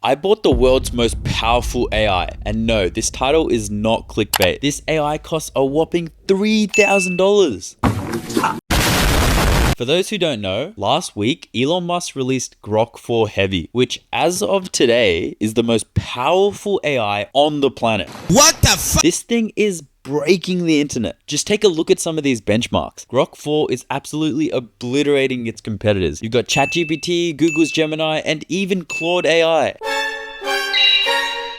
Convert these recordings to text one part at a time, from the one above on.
I bought the world's most powerful AI, and no, this title is not clickbait. This AI costs a whopping $3,000. For those who don't know, last week, Elon Musk released Grok 4 Heavy, which as of today is the most powerful AI on the planet. What the fuck? This thing is breaking the internet. Just take a look at some of these benchmarks. Grok 4 is absolutely obliterating its competitors. You've got ChatGPT, Google's Gemini, and even Claude AI.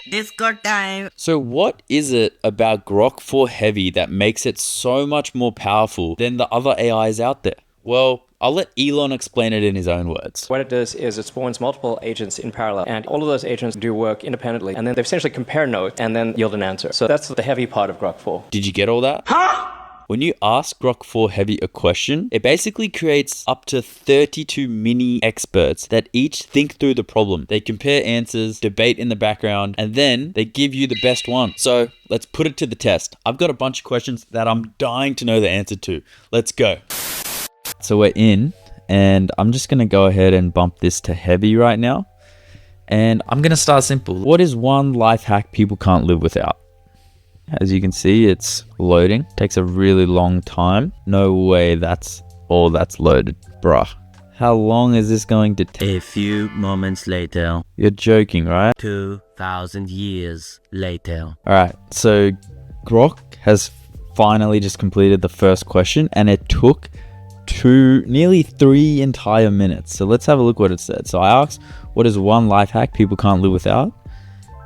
Discord time. So what is it about Grok 4 Heavy that makes it so much more powerful than the other AIs out there? Well, I'll let Elon explain it in his own words. What it does is it spawns multiple agents in parallel, and all of those agents do work independently, and then they essentially compare notes and then yield an answer. So that's the heavy part of Grok 4. Did you get all that? Huh? When you ask Grok 4 Heavy a question, it basically creates up to 32 mini experts that each think through the problem. They compare answers, debate in the background, and then they give you the best one. So let's put it to the test. I've got a bunch of questions that I'm dying to know the answer to. Let's go. So we're in, and I'm just going to go ahead and bump this to heavy right now. And I'm going to start simple. What is one life hack people can't live without? As you can see, it's loading. Takes a really long time. No way that's all that's loaded. Bruh. How long is this going to take? A few moments later. You're joking, right? 2,000 years later. Alright, so Grok has finally just completed the first question, and it took nearly 3 entire minutes. So let's have a look what it said. So I asked, what is one life hack people can't live without?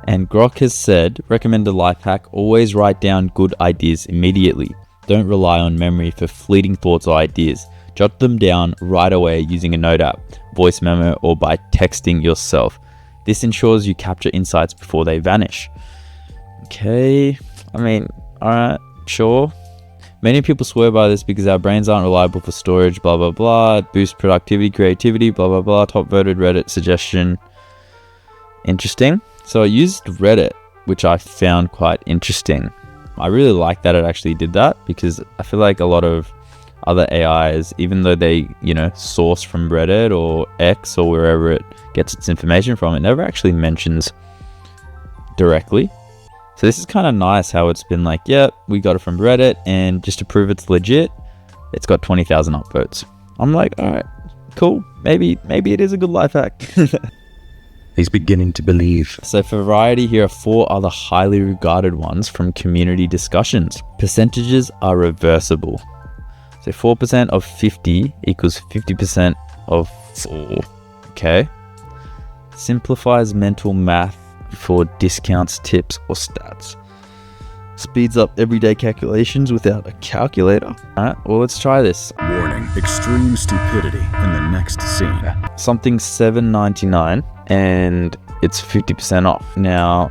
And Grok has said, recommended life hack, always write down good ideas immediately. Don't rely on memory for fleeting thoughts or ideas. Jot them down right away using a note app, voice memo, or by texting yourself. This ensures you capture insights before they vanish. Okay, I mean, alright, sure. Many people swear by this because our brains aren't reliable for storage, blah, blah, blah. It boosts productivity, creativity, blah, blah, blah. Top voted Reddit suggestion. Interesting. So I used Reddit, which I found quite interesting. I really like that it actually did that, because I feel like a lot of other AIs, even though they, source from Reddit or X or wherever it gets its information from, it never actually mentions directly. So this is kind of nice how it's been like, yep, we got it from Reddit, and just to prove it's legit, it's got 20,000 upvotes. I'm like, all right, cool. Maybe it is a good life hack. He's beginning to believe. So for variety, here are 4 other highly regarded ones from community discussions. Percentages are reversible. So 4% of 50 equals 50% of 4. Okay. Simplifies mental math for discounts, tips, or stats. Speeds up everyday calculations without a calculator. Alright, well, let's try this. Warning, extreme stupidity in the next scene. Something $7.99 and it's 50% off. Now,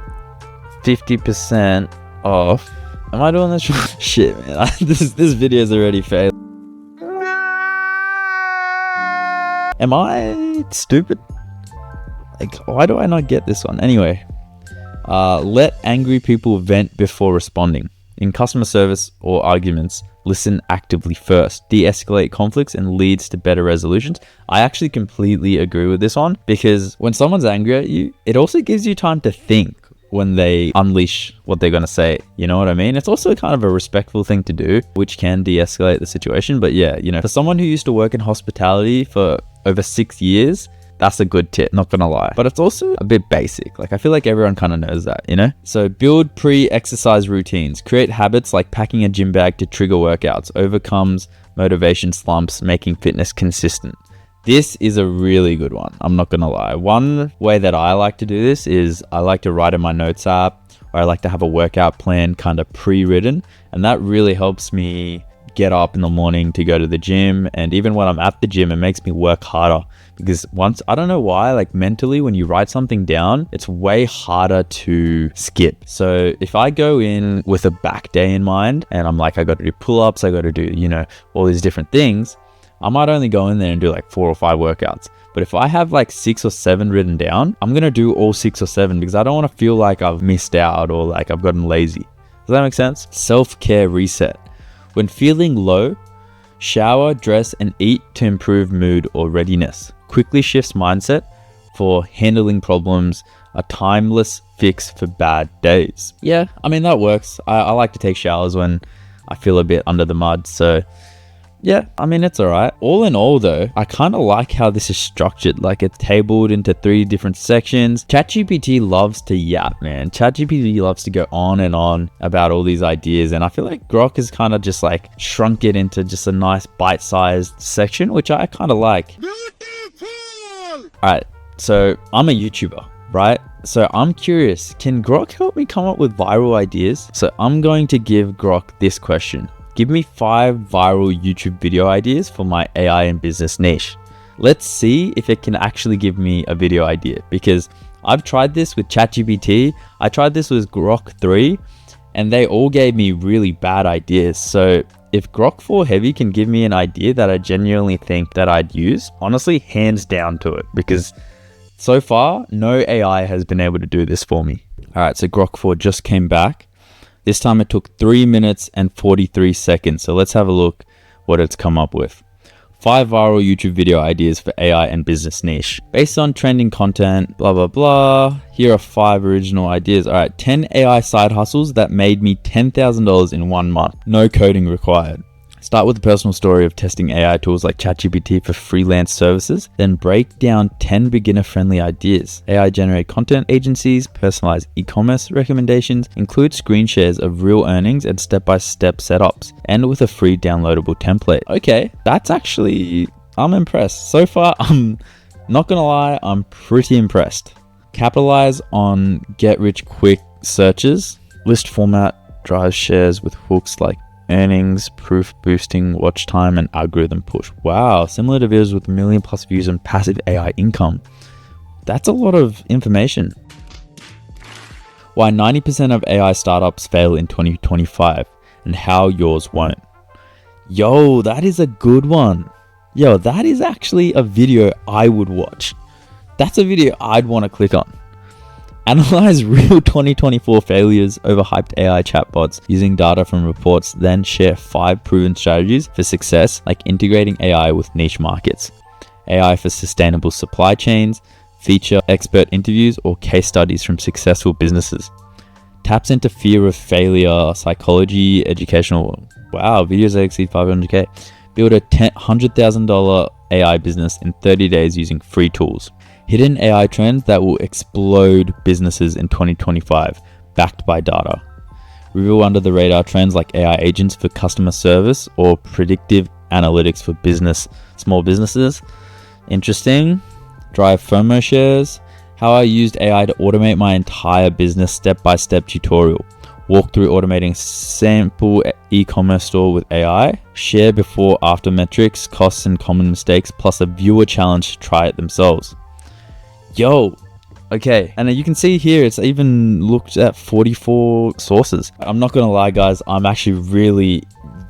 50% off. Am I doing this? Shit, man. This video's already failed. Am I stupid? Like, why do I not get this one? Anyway, let angry people vent before responding. In customer service or arguments, listen actively first. De-escalate conflicts and leads to better resolutions. I actually completely agree with this one, because when someone's angry at you, it also gives you time to think when they unleash what they're going to say. You know what I mean? It's also kind of a respectful thing to do, which can de-escalate the situation. But yeah, for someone who used to work in hospitality for over 6 years, that's a good tip, not gonna lie. But it's also a bit basic. Like, I feel like everyone kind of knows that, So build pre-exercise routines. Create habits like packing a gym bag to trigger workouts. Overcomes motivation slumps, making fitness consistent. This is a really good one, I'm not gonna lie. One way that I like to do this is I like to write in my notes app, or I like to have a workout plan kind of pre-written. And that really helps me get up in the morning to go to the gym. And even when I'm at the gym, it makes me work harder, because I don't know why, like mentally, when you write something down, it's way harder to skip. So if I go in with a back day in mind, and I'm like, I got to do pull-ups, I got to do, all these different things, I might only go in there and do like 4 or 5 workouts. But if I have like 6 or 7 written down, I'm going to do all 6 or 7, because I don't want to feel like I've missed out or like I've gotten lazy. Does that make sense? Self-care reset. When feeling low, shower, dress, and eat to improve mood or readiness. Quickly shifts mindset for handling problems a timeless fix for bad days. Yeah, I mean, that works. I like to take showers when I feel a bit under the mud, so yeah, I mean, it's alright. All in all though, I kind of like how this is structured. Like, it's tabled into 3 different sections. ChatGPT loves to yap, man. ChatGPT loves to go on and on about all these ideas, and I feel like Grok has kind of just like shrunk it into just a nice bite-sized section, which I kind of like. Alright, so I'm a YouTuber, right? So I'm curious, can Grok help me come up with viral ideas? So I'm going to give Grok this question. Give me 5 viral YouTube video ideas for my AI and business niche. Let's see if it can actually give me a video idea, because I've tried this with ChatGPT, I tried this with Grok 3, and they all gave me really bad ideas. So if Grok 4 Heavy can give me an idea that I genuinely think that I'd use, honestly, hands down to it, because so far, no AI has been able to do this for me. Alright, so Grok 4 just came back. This time it took 3 minutes and 43 seconds. So let's have a look what it's come up with. 5 viral YouTube video ideas for AI and business niche. Based on trending content, blah, blah, blah. Here are 5 original ideas. All right, 10 AI side hustles that made me $10,000 in 1 month. No coding required. Start with a personal story of testing AI tools like ChatGPT for freelance services, then break down 10 beginner-friendly ideas. AI-generated content agencies, personalized e-commerce recommendations, include screen shares of real earnings and step-by-step setups, and with a free downloadable template. Okay, that's actually, I'm impressed. So far, I'm not gonna lie, I'm pretty impressed. Capitalize on get-rich-quick searches, list format, drive shares with hooks like earnings, proof boosting, watch time, and algorithm push. Wow, similar to videos with 1 million+ views and passive AI income. That's a lot of information. Why 90% of AI startups fail in 2025 and how yours won't. Yo, that is a good one. Yo, that is actually a video I would watch. That's a video I'd want to click on. Analyze real 2024 failures, overhyped AI chatbots using data from reports, then share 5 proven strategies for success, like integrating AI with niche markets, AI for sustainable supply chains, feature expert interviews or case studies from successful businesses. Taps into fear of failure, psychology, educational. Wow, videos that exceed 500K. Build a $100,000 AI business in 30 days using free tools. Hidden AI trends that will explode businesses in 2025, backed by data. Reveal under the radar trends like AI agents for customer service or predictive analytics for small businesses. Interesting. Drive FOMO shares. How I used AI to automate my entire business step-by-step tutorial. Walk through automating sample e-commerce store with AI. Share before after metrics, costs and common mistakes, plus a viewer challenge to try it themselves. Yo, okay, and you can see here it's even looked at 44 sources. I'm not gonna lie guys, I'm actually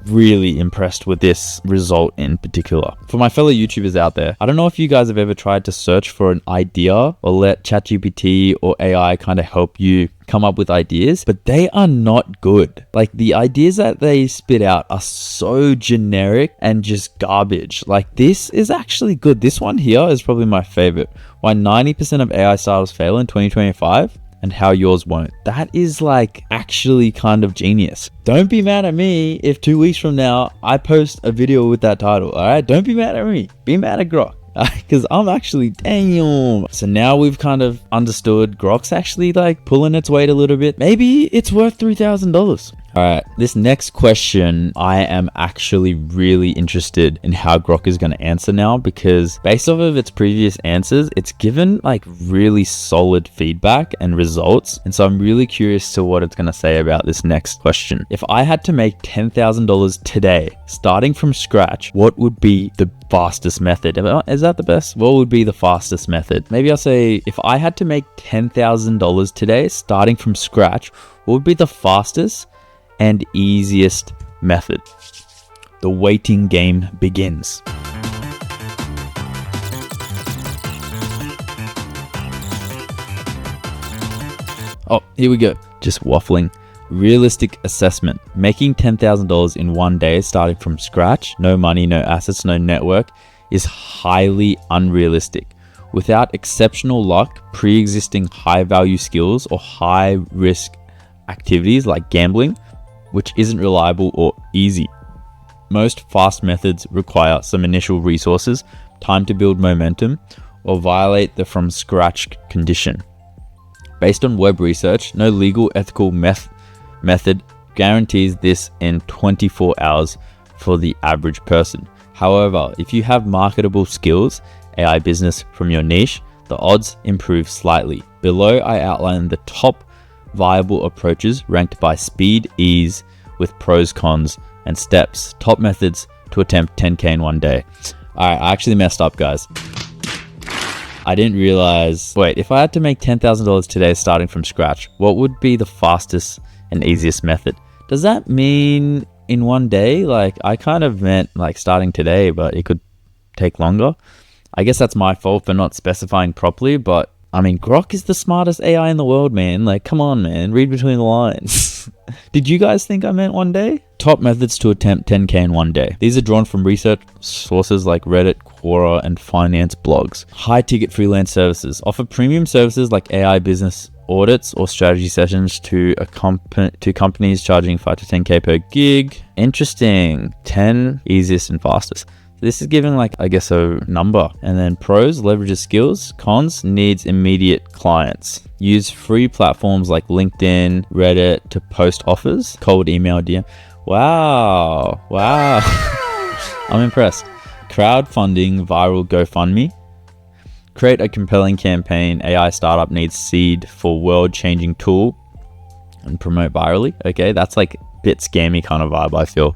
really impressed with this result in particular. For my fellow YouTubers out there, I don't know if you guys have ever tried to search for an idea or let ChatGPT or AI kind of help you come up with ideas, but they are not good. Like, the ideas that they spit out are so generic and just garbage. Like, this is actually good. This one here is probably my favorite. Why 90% of AI startups fail in 2025 and how yours won't. That is like actually kind of genius. Don't be mad at me if 2 weeks from now I post a video with that title. All right, don't be mad at me. Be mad at Grok. Because I'm actually, damn. So now we've kind of understood Grok's actually like pulling its weight a little bit. Maybe it's worth $3,000. All right, this next question, I am actually really interested in how Grok is going to answer now, because based off of its previous answers, it's given like really solid feedback and results. And so I'm really curious to what it's going to say about this next question. If I had to make $10,000 today, starting from scratch, what would be the fastest method? Is that the best? What would be the fastest method? Maybe I'll say, if I had to make $10,000 today, starting from scratch, what would be the fastest and easiest method? The waiting game begins. Oh, here we go. Just waffling. Realistic assessment. Making $10,000 in 1 day starting from scratch, no money, no assets, no network, is highly unrealistic. Without exceptional luck, pre-existing high-value skills or high-risk activities like gambling, which isn't reliable or easy. Most fast methods require some initial resources, time to build momentum, or violate the from scratch condition. Based on web research, no legal ethical method guarantees this in 24 hours for the average person. However, if you have marketable skills, AI business from your niche, the odds improve slightly. Below, I outline the top viable approaches ranked by speed, ease, with pros, cons, and steps. Top methods to attempt 10K in one day. Alright, I actually messed up, guys. I didn't realize... Wait, if I had to make $10,000 today starting from scratch, what would be the fastest and easiest method? Does that mean in one day? Like, I kind of meant like starting today, but it could take longer. I guess that's my fault for not specifying properly, but I mean, Grok is the smartest AI in the world, man. Like, come on, man. Read between the lines. Did you guys think I meant one day? Top methods to attempt 10K in one day. These are drawn from research sources like Reddit, Quora, and finance blogs. High-ticket freelance services. Offer premium services like AI business audits or strategy sessions to companies charging 5 to 10K per gig. Interesting. 10 easiest and fastest. This is giving like, I guess, a number. And then pros, leverages skills. Cons, needs immediate clients. Use free platforms like LinkedIn, Reddit to post offers. Cold email DM. Wow. I'm impressed. Crowdfunding, viral GoFundMe. Create a compelling campaign. AI startup needs seed for world-changing tool and promote virally. Okay, that's like a bit scammy kind of vibe, I feel.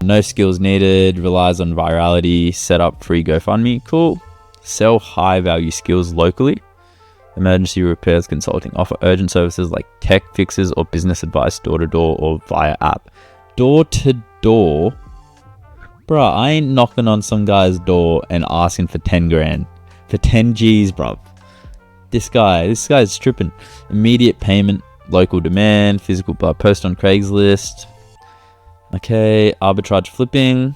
No skills needed, relies on virality, set up free GoFundMe, cool. Sell high value skills locally. Emergency repairs consulting, offer urgent services like tech fixes or business advice door to door or via app. Door to door? Bruh, I ain't knocking on some guy's door and asking for 10 grand. For 10 G's, bruv. This guy's tripping. Immediate payment, local demand, physical post on Craigslist. Okay, arbitrage flipping.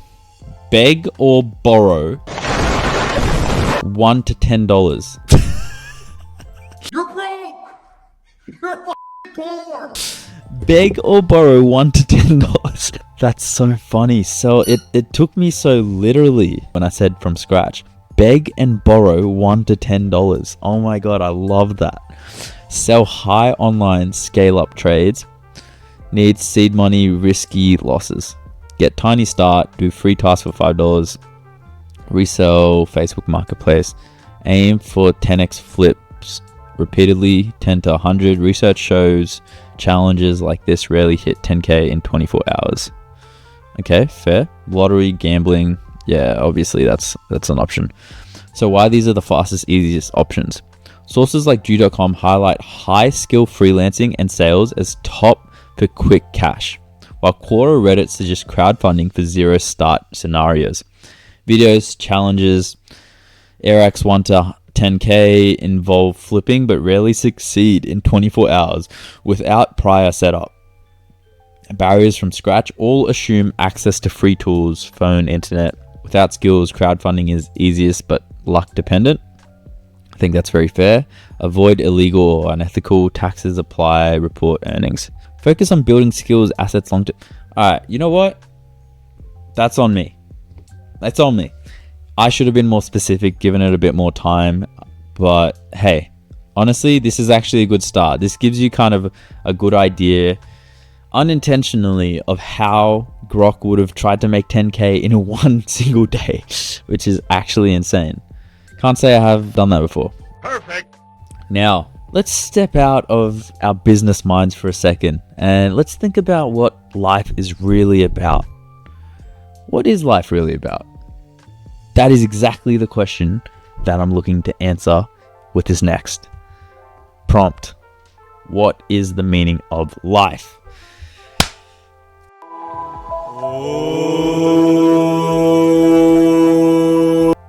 Beg or borrow $1 to $10. You're broke! You're poor! Beg or borrow $1 to $10. That's so funny. So it took me so literally when I said from scratch. Beg and borrow $1 to $10. Oh my god, I love that. Sell high online scale up trades. Needs seed money, risky losses. Get tiny start, do free tasks for $5. Resell Facebook Marketplace. Aim for 10x flips repeatedly, 10 to 100. Research shows challenges like this rarely hit 10K in 24 hours. Okay, fair. Lottery, gambling. Yeah, obviously that's an option. So why these are the fastest, easiest options? Sources like Due.com highlight high skill freelancing and sales as top for quick cash, while Quora Reddit suggests crowdfunding for zero start scenarios. Videos, challenges, AirX 1 to 10K involve flipping but rarely succeed in 24 hours without prior setup. Barriers from scratch all assume access to free tools, phone, internet. Without skills, crowdfunding is easiest but luck dependent. I think that's very fair. Avoid illegal or unethical taxes, apply, report earnings. Focus on building skills, assets, long term. Alright, you know what? That's on me. That's on me. I should have been more specific, given it a bit more time. But hey, honestly, this is actually a good start. This gives you kind of a good idea, unintentionally, of how Grok would have tried to make 10K in one single day, which is actually insane. Can't say I have done that before. Perfect! Now, let's step out of our business minds for a second and let's think about what life is really about. What is life really about? That is exactly the question that I'm looking to answer with this next prompt. What is the meaning of life?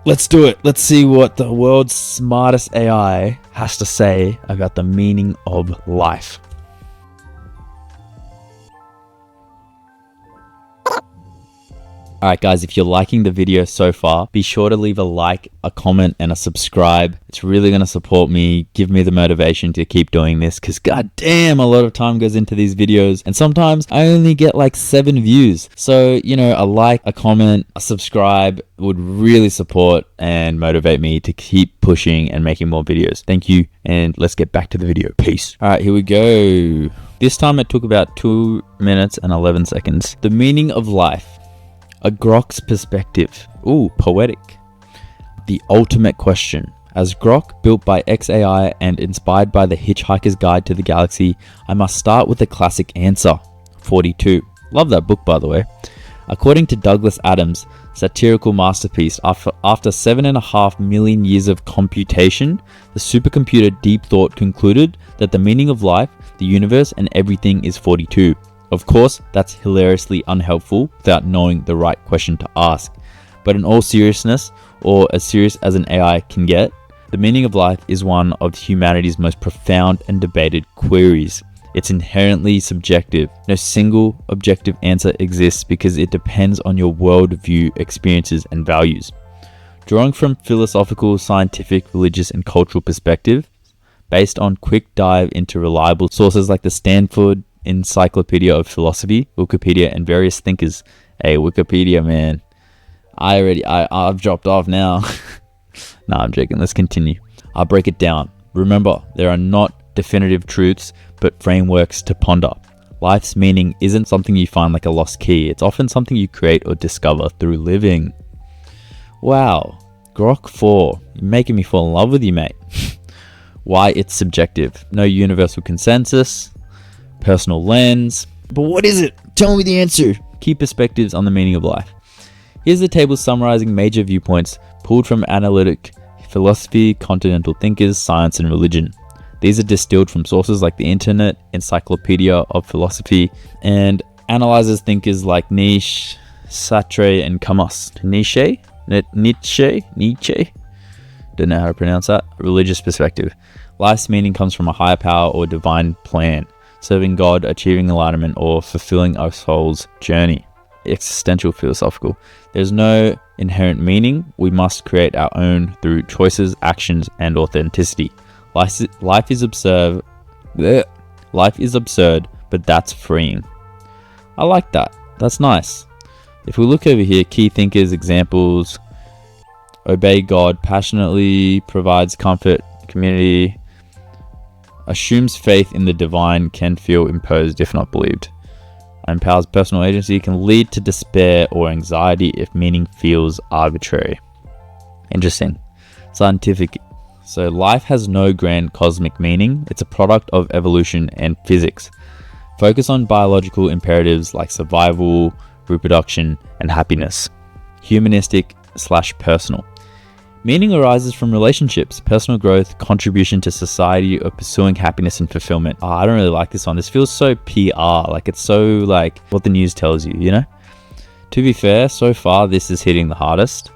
Let's do it. Let's see what the world's smartest AI has to say about the meaning of life. Alright guys, if you're liking the video so far, be sure to leave a like, a comment, and a subscribe. It's really going to support me, give me the motivation to keep doing this, because goddamn, a lot of time goes into these videos, and sometimes I only get like 7 views. So, you know, a like, a comment, a subscribe would really support and motivate me to keep pushing and making more videos. Thank you, and let's get back to the video. Peace. Alright, here we go. This time it took about 2 minutes and 11 seconds. The meaning of life. A Grok's perspective. Ooh, poetic. The ultimate question. As Grok, built by XAI and inspired by The Hitchhiker's Guide to the Galaxy, I must start with the classic answer, 42. Love that book, by the way. According to Douglas Adams' satirical masterpiece, after 7.5 million years of computation, the supercomputer Deep Thought concluded that the meaning of life, the universe, and everything is 42. Of course, that's hilariously unhelpful without knowing the right question to ask. But in all seriousness, or as serious as an AI can get, the meaning of life is one of humanity's most profound and debated queries. It's inherently subjective. No single objective answer exists because it depends on your worldview, experiences, and values. Drawing from philosophical, scientific, religious, and cultural perspectives, based on quick dive into reliable sources like the Stanford Encyclopedia of Philosophy, Wikipedia, and various thinkers. Hey, Wikipedia, man. I've dropped off now. Nah, I'm joking. Let's continue. I'll break it down. Remember, there are not definitive truths, but frameworks to ponder. Life's meaning isn't something you find like a lost key. It's often something you create or discover through living. Wow. Grok 4. You're making me fall in love with you, mate. Why it's subjective. No universal consensus. Personal lens. But what is it? Tell me the answer. Key perspectives on the meaning of life. Here's the table summarizing major viewpoints pulled from analytic philosophy, continental thinkers, science, and religion. These are distilled from sources like the Internet Encyclopedia of Philosophy and analyzes thinkers like Nietzsche, Sartre, and Camus. Nietzsche? Don't know how to pronounce that. Religious perspective. Life's meaning comes from a higher power or divine plan, serving God, achieving enlightenment, or fulfilling our soul's journey. Existential philosophical. There's no inherent meaning. We must create our own through choices, actions, and authenticity. Life is absurd. Life is absurd, but that's freeing. I like that. That's nice. If we look over here, key thinkers, examples. Obey God passionately, provides comfort, community, assumes faith in the divine, can feel imposed if not believed. Empowers personal agency, can lead to despair or anxiety if meaning feels arbitrary. Interesting. Scientific. So life has no grand cosmic meaning. It's a product of evolution and physics. Focus on biological imperatives like survival, reproduction, and happiness. Humanistic/personal. Meaning arises from relationships, personal growth, contribution to society, or pursuing happiness and fulfillment. Oh, I don't really like this one. This feels so PR. Like it's so like what the news tells you, you know? To be fair, so far this is hitting the hardest.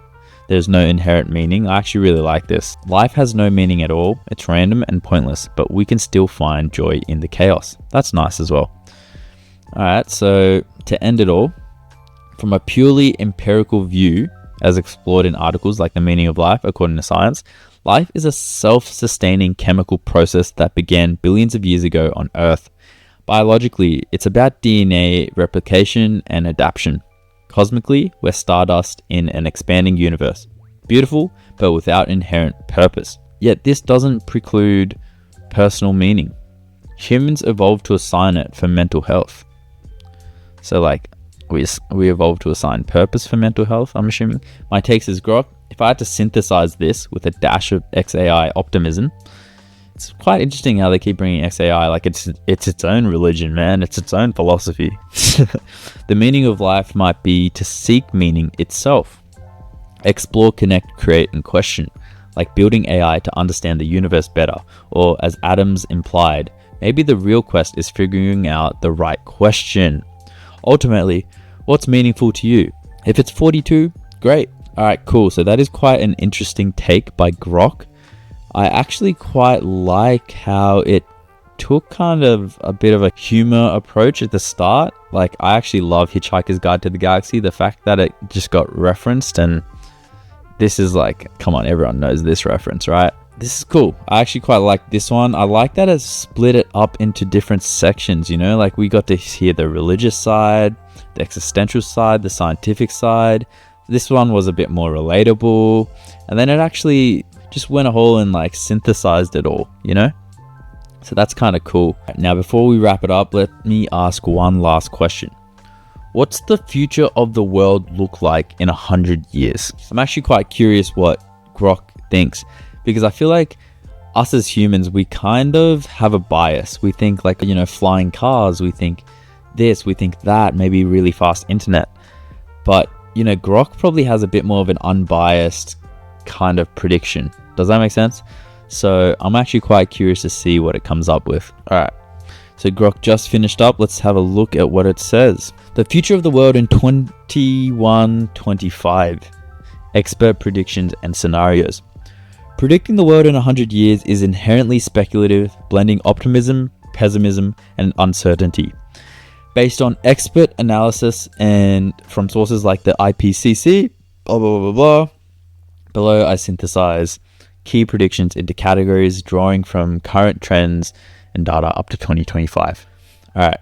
There's no inherent meaning. I actually really like this. Life has no meaning at all. It's random and pointless, but we can still find joy in the chaos. That's nice as well. Alright, so to end it all, from a purely empirical view, as explored in articles like The Meaning of Life, according to science, life is a self-sustaining chemical process that began billions of years ago on Earth. Biologically, it's about DNA replication and adaptation. Cosmically, we're stardust in an expanding universe. Beautiful, but without inherent purpose. Yet this doesn't preclude personal meaning. Humans evolved to assign it for mental health. So like, we evolved to assign purpose for mental health, I'm assuming. My takes is Grok. If I had to synthesize this with a dash of XAI optimism, it's quite interesting how they keep bringing XAI like it's its own religion, man. It's its own philosophy. The meaning of life might be to seek meaning itself. Explore, connect, create, and question, like building AI to understand the universe better, or as Adams implied, maybe the real quest is figuring out the right question. Ultimately, what's meaningful to you? If it's 42, great. Alright, cool. So that is quite an interesting take by Grok. I actually quite like how it took kind of a bit of a humor approach at the start. Like, I actually love Hitchhiker's Guide to the Galaxy. The fact that it just got referenced, and this is like, come on, everyone knows this reference, right? This is cool. I actually quite like this one. I like that it's split it up into different sections, you know? Like, we got to hear the religious side, the existential side, the scientific side. This one was a bit more relatable. And then it actually just went a whole and like synthesized it all, you know? So that's kind of cool. Now, before we wrap it up, let me ask one last question. What's the future of the world look like in 100 years? I'm actually quite curious what Grok thinks, because I feel like us as humans, we kind of have a bias. We think like, you know, flying cars, we think this, we think that, maybe really fast internet. But, you know, Grok probably has a bit more of an unbiased kind of prediction. Does that make sense? So I'm actually quite curious to see what it comes up with. All right. So Grok just finished up. Let's have a look at what it says. The future of the world in 2125. Expert predictions and scenarios. Predicting the world in 100 years is inherently speculative, blending optimism, pessimism, and uncertainty. Based on expert analysis and from sources like the IPCC, blah, blah, blah, blah. Below, I synthesize key predictions into categories, drawing from current trends and data up to 2025. All right.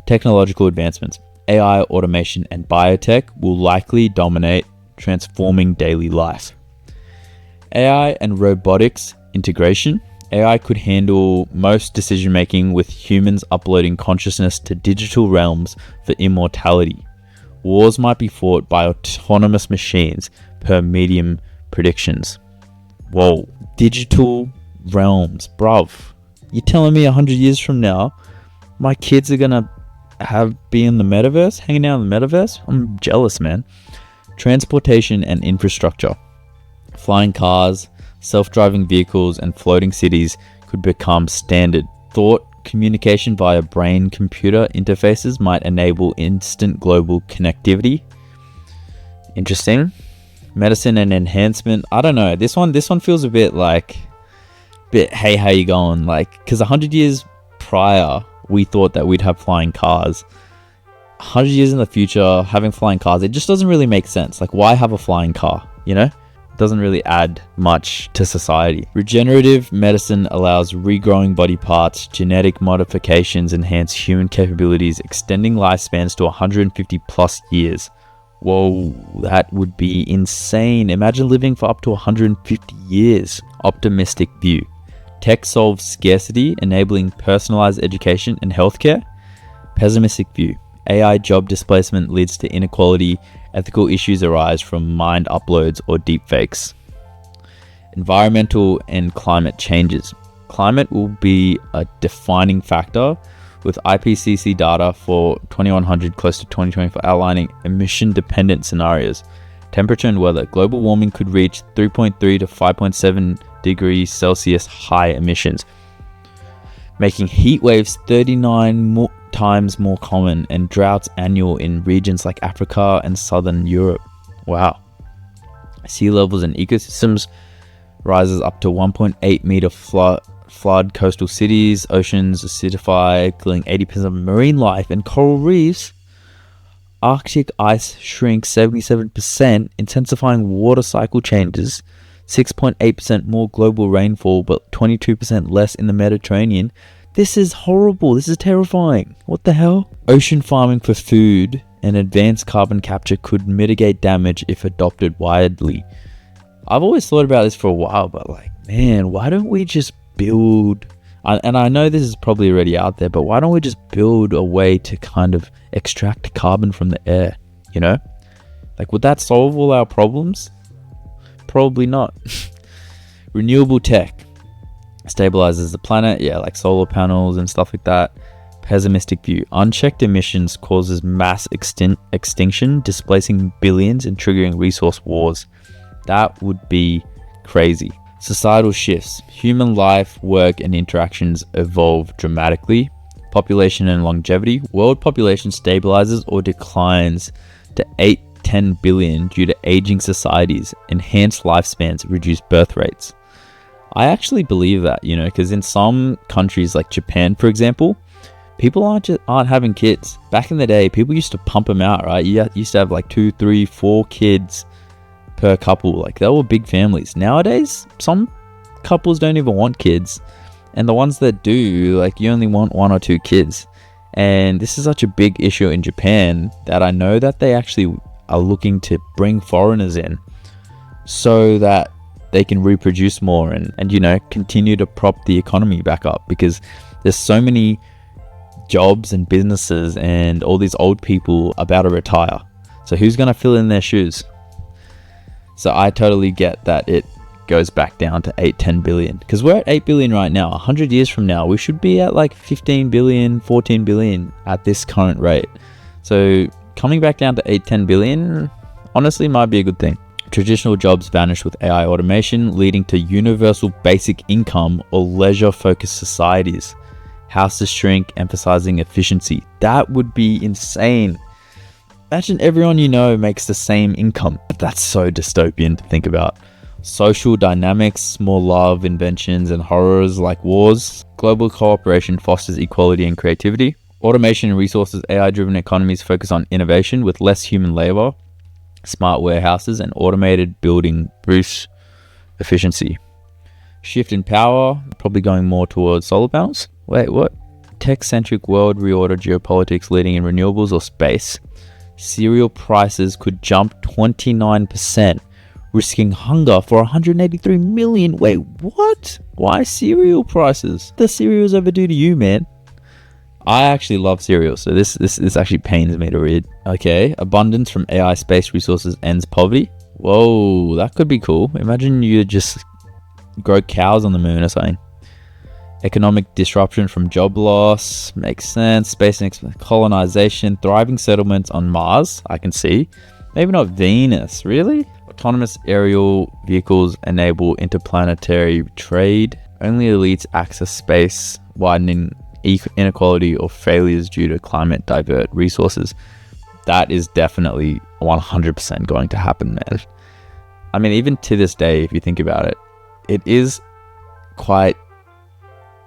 Technological advancements. AI, automation, and biotech will likely dominate, transforming daily life. AI and robotics integration. AI could handle most decision making, with humans uploading consciousness to digital realms for immortality. Wars might be fought by autonomous machines per medium predictions. Whoa, digital realms, bruv. You're telling me 100 years from now, my kids are gonna be in the metaverse, hanging out in the metaverse? I'm jealous, man. Transportation and infrastructure. Flying cars, self-driving vehicles, and floating cities could become standard. Thought communication via brain-computer interfaces might enable instant global connectivity. Interesting. Medicine and enhancement. I don't know. This one feels a bit like, hey, how you going? Like, because 100 years prior, we thought that we'd have flying cars. 100 years in the future, having flying cars, it just doesn't really make sense. Like, why have a flying car, you know? Doesn't really add much to society. Regenerative medicine allows regrowing body parts. Genetic modifications enhance human capabilities, extending lifespans to 150 plus years. Whoa, that would be insane. Imagine living for up to 150 years. Optimistic view. Tech solves scarcity, enabling personalized education and healthcare. Pessimistic view. AI job displacement leads to inequality. Ethical issues arise from mind uploads or deepfakes. Environmental and climate changes. Climate will be a defining factor, with IPCC data for 2100 close to 2025 outlining emission-dependent scenarios. Temperature and weather. Global warming could reach 3.3 to 5.7 degrees Celsius high emissions, making heat waves 39 times more common, and droughts annual in regions like Africa and southern Europe. Wow. Sea levels and ecosystems rises up to 1.8 meter flood coastal cities. Oceans acidify, killing 80% of marine life and coral reefs. Arctic ice shrinks 77%, intensifying water cycle changes. 6.8% more global rainfall, but 22% less in the Mediterranean. This is horrible. This is terrifying. What the hell? Ocean farming for food and advanced carbon capture could mitigate damage if adopted widely. I've always thought about this for a while, but like, man, why don't we just build, and I know this is probably already out there, but why don't we just build a way to kind of extract carbon from the air, you know? Like, would that solve all our problems? Probably not. Renewable tech stabilizes the planet, yeah, like solar panels and stuff like that. Pessimistic view. Unchecked emissions causes mass extinction, displacing billions and triggering resource wars. That would be crazy. Societal shifts. Human life, work, and interactions evolve dramatically. Population and longevity. World population stabilizes or declines to 8-10 billion due to aging societies. Enhanced lifespans reduce birth rates. I actually believe that, you know, because in some countries like Japan, for example, people aren't having kids. Back in the day, people used to pump them out, right? You used to have like 2, 3, 4 kids per couple. Like, they were big families. Nowadays, some couples don't even want kids, and the ones that do, like, you only want 1 or 2 kids. And this is such a big issue in Japan that I know that they actually are looking to bring foreigners in so that they can reproduce more and you know, continue to prop the economy back up, because there's so many jobs and businesses and all these old people about to retire. So who's going to fill in their shoes? So I totally get that it goes back down to 8-10 billion, because we're at 8 billion right now. 100 years from now, we should be at like 15 billion, 14 billion at this current rate. So coming back down to 8-10 billion honestly might be a good thing. Traditional jobs vanish with AI automation, leading to universal basic income or leisure-focused societies. Houses shrink, emphasizing efficiency. That would be insane. Imagine everyone you know makes the same income. That's so dystopian to think about. Social dynamics, more love, inventions, and horrors like wars. Global cooperation fosters equality and creativity. Automation and resources, AI-driven economies focus on innovation with less human labor. Smart warehouses and automated building boost efficiency. Shift in power, probably going more towards solar panels. Wait, what? Tech-centric world reorder, geopolitics leading in renewables or space. Cereal prices could jump 29%, risking hunger for 183 million. Wait, what? Why cereal prices? The cereals overdue to you, man. I actually love cereal, so this actually pains me to read. Okay, abundance from AI space resources ends poverty. Whoa, that could be cool. Imagine you just grow cows on the moon or something. Economic disruption from job loss, makes sense. Space and colonization, thriving settlements on Mars, I can see. Maybe not Venus, really? Autonomous aerial vehicles enable interplanetary trade. Only elites access space, widening inequality or failures due to climate divert resources. That is definitely 100% going to happen, man. I mean, even to this day, if you think about it, it is quite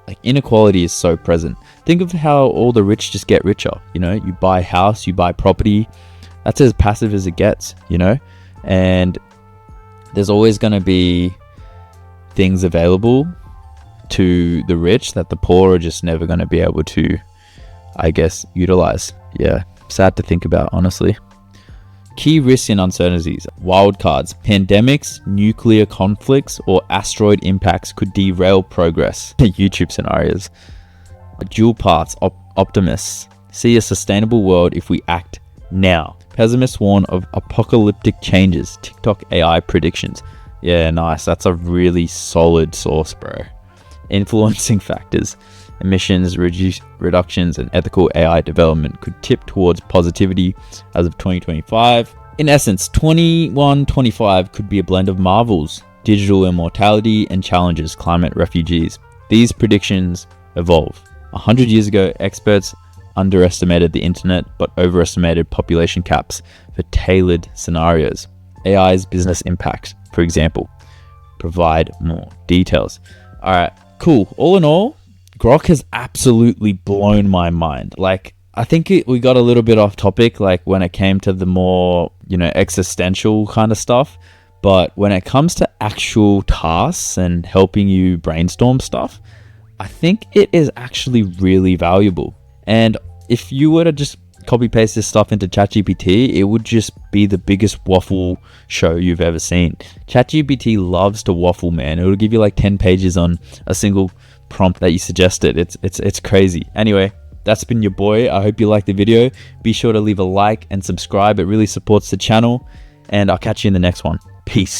like, inequality is so present. Think of how all the rich just get richer. You know, you buy a house, you buy property. That's as passive as it gets, you know, and there's always going to be things available to the rich that the poor are just never going to be able to, I guess, utilize. Yeah, sad to think about, honestly. Key risks and uncertainties. Wildcards. Pandemics, nuclear conflicts, or asteroid impacts could derail progress. YouTube scenarios. Dual paths. Optimists see a sustainable world if we act now. Pessimists warn of apocalyptic changes. TikTok AI predictions. Yeah, nice. That's a really solid source, bro. Influencing factors. Emissions reductions and ethical AI development could tip towards positivity as of 2025. In essence, 2125 could be a blend of marvels, digital immortality, and challenges, climate refugees. These predictions evolve. 100 years ago, experts underestimated the internet but overestimated population caps for tailored scenarios. AI's business impact, for example. Provide more details. Alright, cool. All in all, Grok has absolutely blown my mind. Like, I think we got a little bit off topic, like when it came to the more, you know, existential kind of stuff. But when it comes to actual tasks and helping you brainstorm stuff, I think it is actually really valuable. And if you were to just copy paste this stuff into ChatGPT, it would just be the biggest waffle show you've ever seen. ChatGPT loves to waffle, man. It'll give you like 10 pages on a single prompt that you suggested. It's crazy. Anyway, that's been your boy. I hope you liked the video. Be sure to leave a like and subscribe. It really supports the channel, and I'll catch you in the next one. Peace.